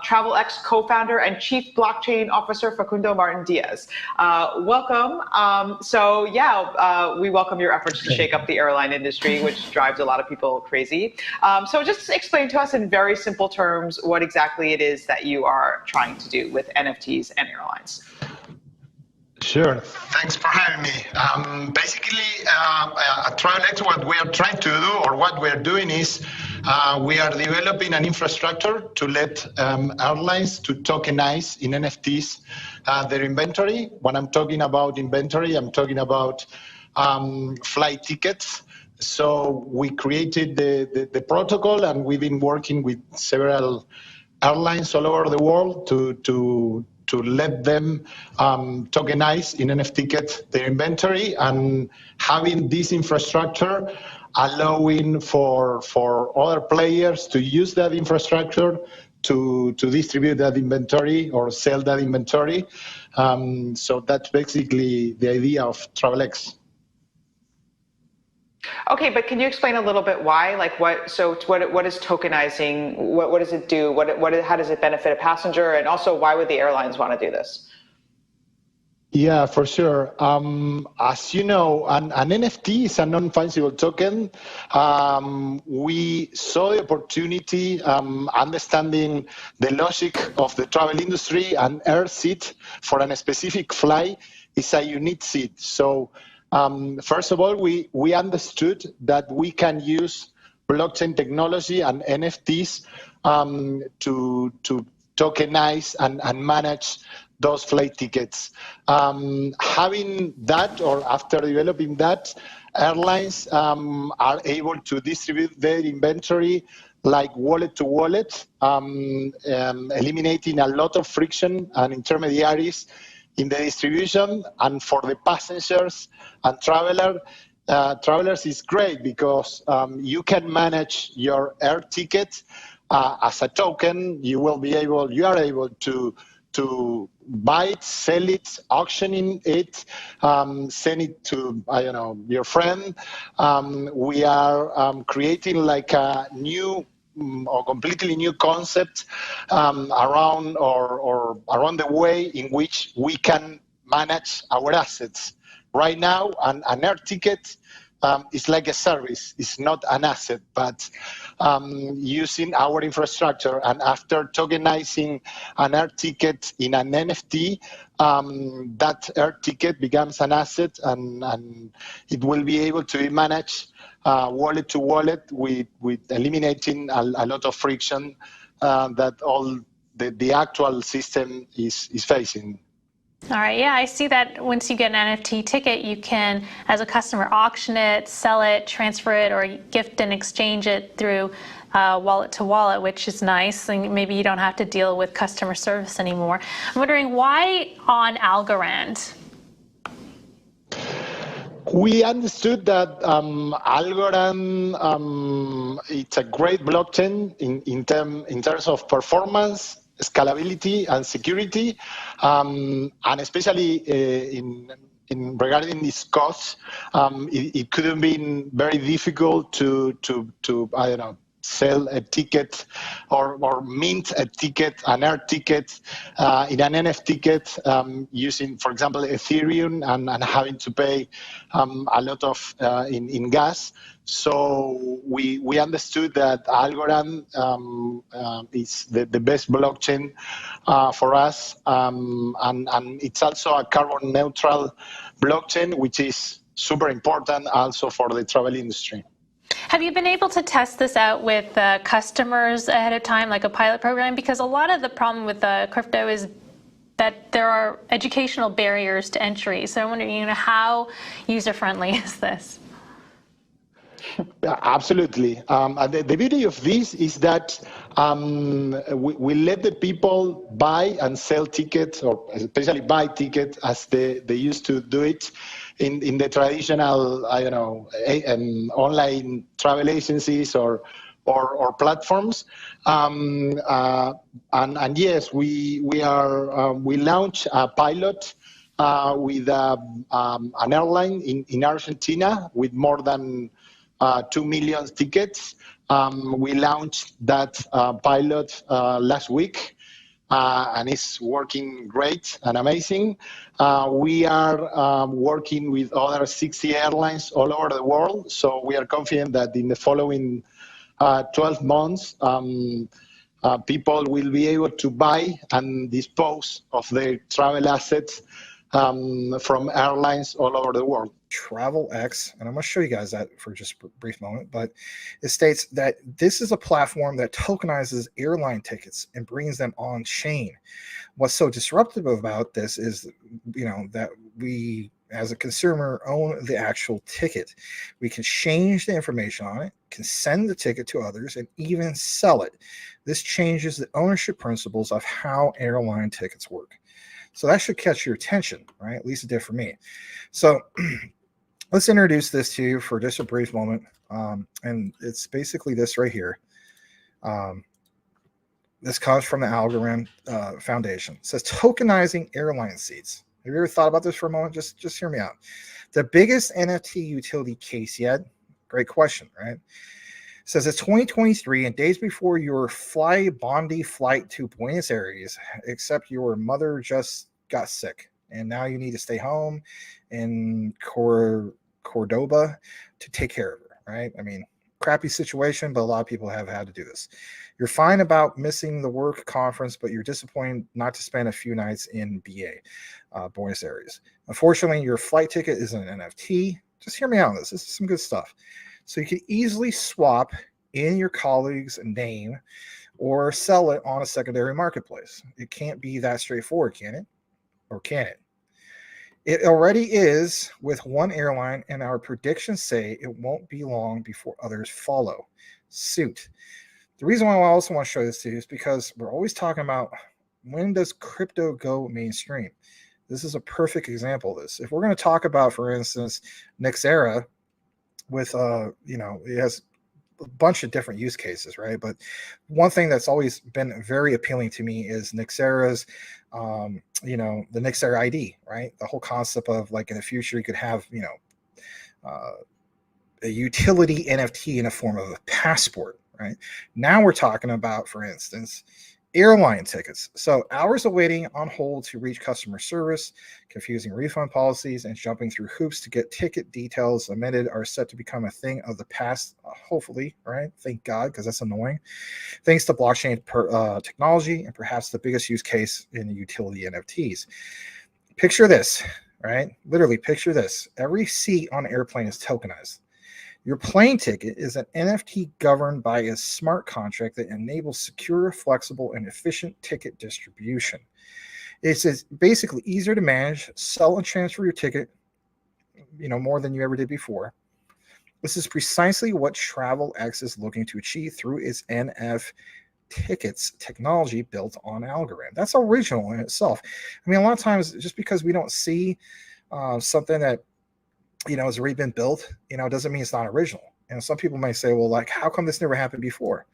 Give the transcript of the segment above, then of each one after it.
TravelX co-founder and Chief Blockchain Officer Facundo Martin-Diaz. Welcome. We welcome your efforts to shake up the airline industry, which drives a lot of people crazy. So just explain to us in very simple terms what exactly it is that you are trying to do with NFTs and airlines. Sure. Thanks for having me. Basically, at TravelX, what we are trying to do, or what we are doing, is we are developing an infrastructure to let airlines to tokenize in NFTs their inventory. When I'm talking about inventory, I'm talking about flight tickets. So we created the protocol, and we've been working with several airlines all over the world to let them tokenize in NFT tickets their inventory, and having this infrastructure allowing for other players to use that infrastructure to distribute that inventory or sell that inventory. So that's basically the idea of TravelX. Okay, but can you explain a little bit why? Like what is tokenizing? What does it do? How does it benefit a passenger? And also, why would the airlines want to do this? Yeah, for sure. As you know, an NFT is a non-fungible token. We saw the opportunity, understanding the logic of the travel industry, and air seat for a specific flight is a unique seat. So first of all, we understood that we can use blockchain technology and NFTs to tokenize and manage those flight tickets. Having that, or after developing that, airlines are able to distribute their inventory like wallet to wallet, eliminating a lot of friction and intermediaries in the distribution. And for the passengers and travelers is great, because you can manage your air ticket as a token. You are able to buy it, sell it, auctioning it, send it to your friend. We are creating like a new or completely new concept around the way in which we can manage our assets. Right now, an air ticket is like a service. It's not an asset, but using our infrastructure, and after tokenizing an air ticket in an NFT, that air ticket becomes an asset, and it will be able to be managed wallet to wallet, with eliminating a lot of friction that all the actual system is facing. All right, yeah, I see that once you get an NFT ticket, you can, as a customer, auction it, sell it, transfer it, or gift and exchange it through wallet to wallet, which is nice. And maybe you don't have to deal with customer service anymore. I'm wondering, why on Algorand? We understood that Algorand, it's a great blockchain in terms of performance, scalability, and security, and especially in regarding these costs. It could have been very difficult to sell a ticket or mint a ticket, an air ticket, in an NFT ticket, using, for example, Ethereum, and having to pay a lot of in gas. So we understood that Algorand is the best blockchain for us, and it's also a carbon neutral blockchain, which is super important also for the travel industry. Have you been able to test this out with customers ahead of time, like a pilot program? Because a lot of the problem with crypto is that there are educational barriers to entry. So I'm wondering, how user-friendly is this? Absolutely. The beauty of this is that we let the people buy and sell tickets, or especially buy tickets, as they used to do it in the traditional, online travel agencies or platforms. And yes, we launched a pilot with an airline in Argentina with more than 2 million tickets. We launched that pilot last week and it's working great and amazing. We are working with other 60 airlines all over the world, so we are confident that in the following 12 months, people will be able to buy and dispose of their travel assets from airlines all over the world. TravelX, and I'm going to show you guys that for just a brief moment, but it states that this is a platform that tokenizes airline tickets and brings them on chain. What's so disruptive about this is, that we as a consumer own the actual ticket. We can change the information on it, can send the ticket to others, and even sell it. This changes the ownership principles of how airline tickets work. So that should catch your attention, right? At least it did for me. So let's introduce this to you for just a brief moment. And it's basically this right here. This comes from the Algorand Foundation. It says tokenizing airline seats. Have you ever thought about this for a moment? Just hear me out. The biggest NFT utility case yet? Great question, right? It says it's 2023 and days before your Bondi flight to Buenos Aires, except your mother just got sick and now you need to stay home in Cordoba to take care of her, right? I mean, crappy situation, but a lot of people have had to do this. You're fine about missing the work conference, but you're disappointed not to spend a few nights in Buenos Aires. Unfortunately, your flight ticket is an NFT. Just hear me out on this. This is some good stuff. So you can easily swap in your colleague's name or sell it on a secondary marketplace. It can't be that straightforward, can it? Or can it? It already is with one airline, and our predictions say it won't be long before others follow suit. The reason why I also want to show this to you is because we're always talking about when does crypto go mainstream? This is a perfect example of this. If we're going to talk about, for instance, Nexera with, it has a bunch of different use cases, right? But one thing that's always been very appealing to me is Nexera's, the Nexera ID, right? The whole concept of like in the future you could have, a utility NFT in a form of a passport, right? Now we're talking about, for instance, airline tickets. So hours of waiting on hold to reach customer service, confusing refund policies, and jumping through hoops to get ticket details amended are set to become a thing of the past, hopefully, right? Thank God, because that's annoying. Thanks to blockchain technology and perhaps the biggest use case in utility NFTs. Picture this, right? Literally picture this. Every seat on an airplane is tokenized. Your plane ticket is an NFT governed by a smart contract that enables secure, flexible, and efficient ticket distribution. It's basically easier to manage, sell, and transfer your ticket, more than you ever did before. This is precisely what TravelX is looking to achieve through its NF tickets technology built on Algorand. That's original in itself. I mean, a lot of times, just because we don't see something that has already been built, doesn't mean it's not original. And some people might say, well, like, how come this never happened before?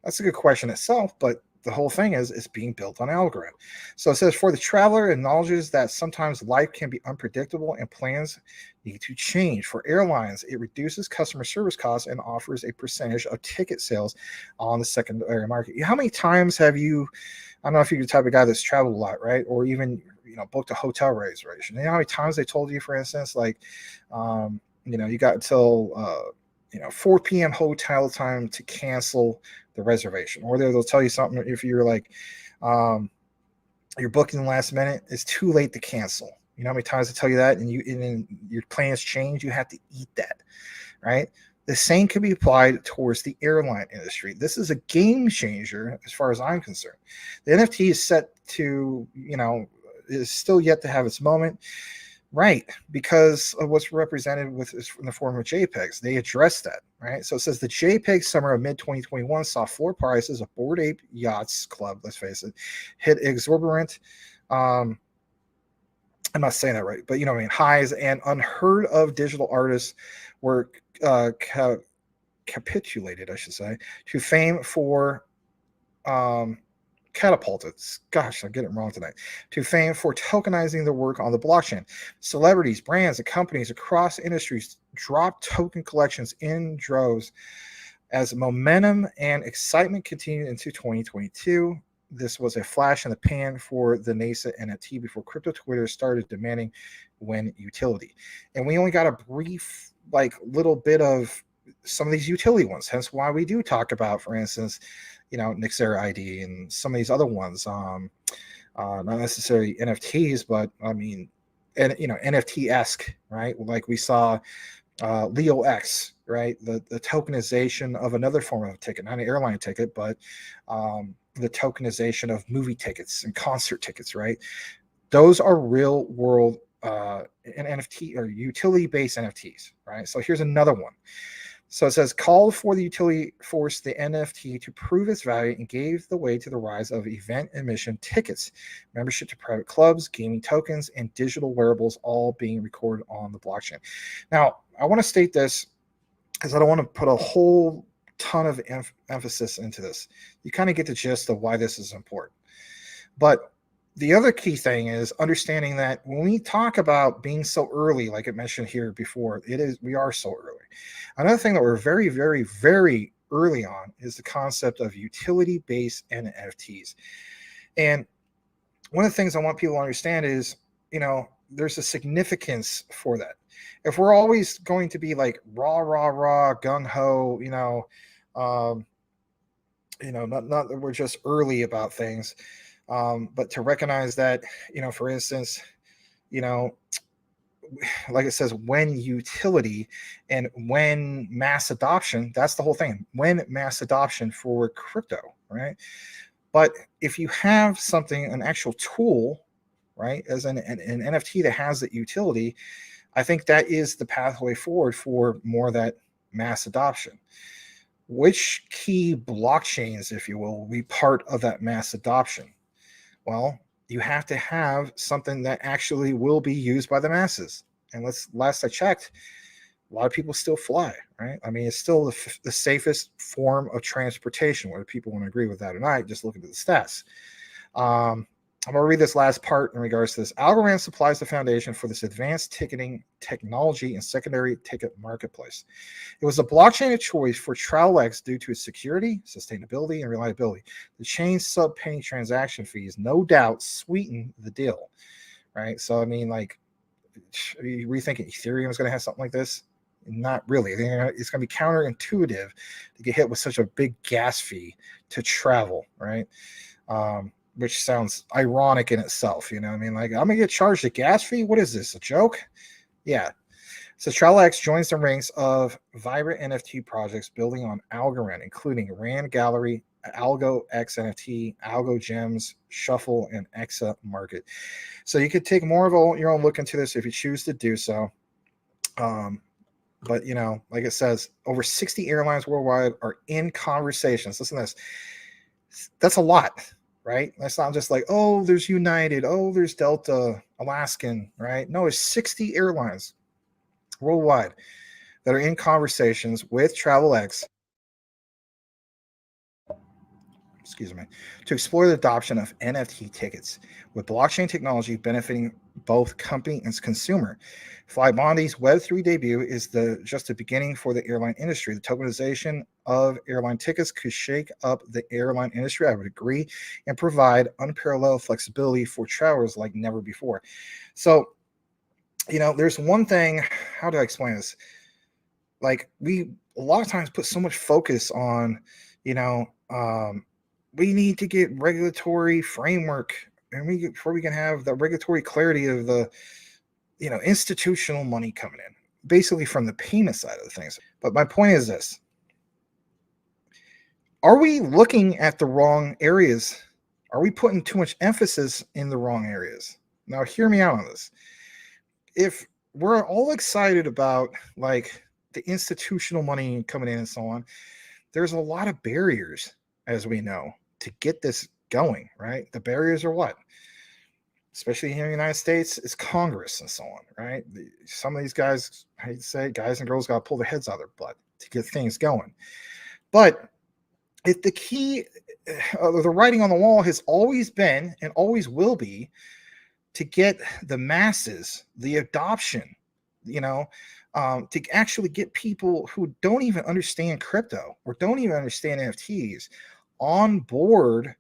That's a good question itself, but the whole thing is it's being built on Algorand. So it says, for the traveler, acknowledges that sometimes life can be unpredictable and plans need to change. For airlines, it reduces customer service costs and offers a percentage of ticket sales on the secondary market. How many times have you, I don't know if you're the type of guy that's traveled a lot, right? Or even booked a hotel reservation. You know how many times they told you, for instance, like, you got until 4 p.m. hotel time to cancel the reservation, or they'll tell you something if you're like, you're booking last minute, it's too late to cancel. You know how many times they tell you that, and then your plans change, you have to eat that, right? The same can be applied towards the airline industry. This is a game changer as far as I'm concerned. The NFT is set to, is still yet to have its moment, right? Because of what's represented in the form of JPEGs. They address that, right? So it says the JPEG summer of mid-2021 saw floor prices of Bored Ape Yachts Club, let's face it, hit exorbitant, I'm not saying that right, but highs, and unheard of digital artists were capitulated, I should say, to fame for catapulted, gosh, I get it wrong tonight, to fame for tokenizing their work on the blockchain. Celebrities, brands, and companies across industries dropped token collections in droves as momentum and excitement continued into 2022. this was a flash in the pan for the nascent NFT before crypto Twitter started demanding when utility. And we only got a brief, like, little bit of some of these utility ones, hence why we do talk about, for instance, Nixera ID and some of these other ones, not necessarily NFTs, but I mean, and NFT-esque, right? Like we saw Leo X, right? The tokenization of another form of ticket, not an airline ticket, but the tokenization of movie tickets and concert tickets, right? Those are real world NFT or utility-based NFTs, right? So here's another one. So it says, called for the utility forced the NFT to prove its value and gave the way to the rise of event admission tickets, membership to private clubs, gaming tokens, and digital wearables all being recorded on the blockchain. Now, I want to state this because I don't want to put a whole ton of emphasis into this. You kind of get the gist of why this is important. But the other key thing is understanding that when we talk about being so early, like I mentioned here before, we are so early. Another thing that we're very, very, very early on is the concept of utility-based NFTs. And one of the things I want people to understand is, there's a significance for that. If we're always going to be like raw, gung-ho, not that we're just early about things, but to recognize that, for instance, like it says, when utility and when mass adoption, that's the whole thing. When mass adoption for crypto, right? But if you have something, an actual tool, right, as an NFT that has that utility, I think that is the pathway forward for more of that mass adoption. Which key blockchains, if you will be part of that mass adoption? Well, you have to have something that actually will be used by the masses. And last I checked, a lot of people still fly, right? I mean, it's still the safest form of transportation, whether people want to agree with that or not. Just look at the stats. I'm going to read this last part in regards to this. Algorand supplies the foundation for this advanced ticketing technology and secondary ticket marketplace. It was a blockchain of choice for TravelX due to its security, sustainability, and reliability. The chain's sub-penny transaction fees, no doubt, sweeten the deal, right? So, I mean, like, are you rethinking Ethereum is going to have something like this? Not really. It's going to be counterintuitive to get hit with such a big gas fee to travel, right? Which sounds ironic in itself, Like, I'm going to get charged a gas fee? What is this, a joke? Yeah. So TravelX joins the ranks of vibrant NFT projects building on Algorand, including Rand Gallery, Algo X NFT, Algo Gems, Shuffle, and Exa Market. So you could take more of your own look into this if you choose to do so. But, like it says, over 60 airlines worldwide are in conversations. Listen to this. That's a lot. Right? That's not just like, oh, there's United, oh, there's Delta, Alaskan, right? No, it's 60 airlines worldwide that are in conversations with TravelX, to explore the adoption of NFT tickets, with blockchain technology benefiting both company and consumer. Flybondi's Web3 debut is just the beginning for the airline industry. The tokenization of airline tickets could shake up the airline industry, I would agree, and provide unparalleled flexibility for travelers like never before. So, there's one thing, how do I explain this? Like, we a lot of times put so much focus on, we need to get regulatory framework, and before we can have the regulatory clarity of the, institutional money coming in, basically from the payment side of the things. But my point is this: are we looking at the wrong areas? Are we putting too much emphasis in the wrong areas? Now, hear me out on this. If we're all excited about, like, the institutional money coming in and so on, there's a lot of barriers, as we know, to get this going, right? The barriers are what? Especially here in the United States, it's Congress and so on, right? Some of these guys, I hate to say, guys and girls got to pull their heads out of their butt to get things going. But if the key, the writing on the wall has always been and always will be to get the masses, the adoption, to actually get people who don't even understand crypto or don't even understand NFTs on board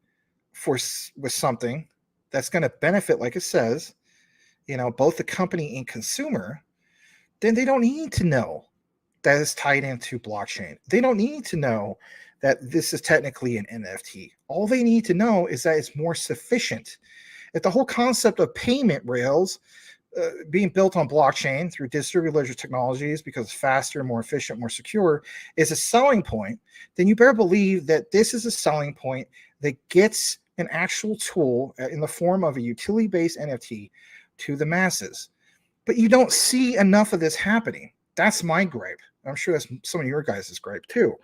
with something that's going to benefit, like it says, both the company and consumer, then they don't need to know that it's tied into blockchain. They don't need to know that this is technically an NFT. All they need to know is that it's more sufficient. If the whole concept of payment rails being built on blockchain through distributed ledger technologies because it's faster, more efficient, more secure is a selling point, then you better believe that this is a selling point that gets an actual tool in the form of a utility-based NFT to the masses. But you don't see enough of this happening. That's my gripe. I'm sure that's some of your guys' gripe too.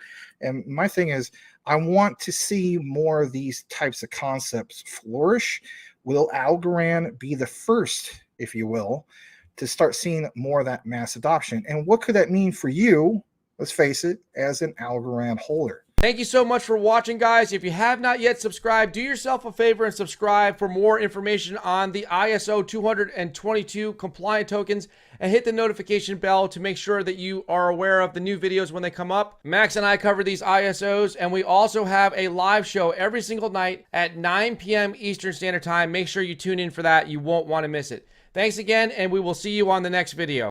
And my thing is, I want to see more of these types of concepts flourish. Will Algorand be the first, if you will, to start seeing more of that mass adoption? And what could that mean for you, let's face it, as an Algorand holder? Thank you so much for watching, guys. If you have not yet subscribed, do yourself a favor and subscribe for more information on the ISO 222 compliant tokens, and hit the notification bell to make sure that you are aware of the new videos when they come up. Max and I cover these ISOs, and we also have a live show every single night at 9 p.m. Eastern Standard Time. Make sure you tune in for that. You won't want to miss it. Thanks again, and we will see you on the next video.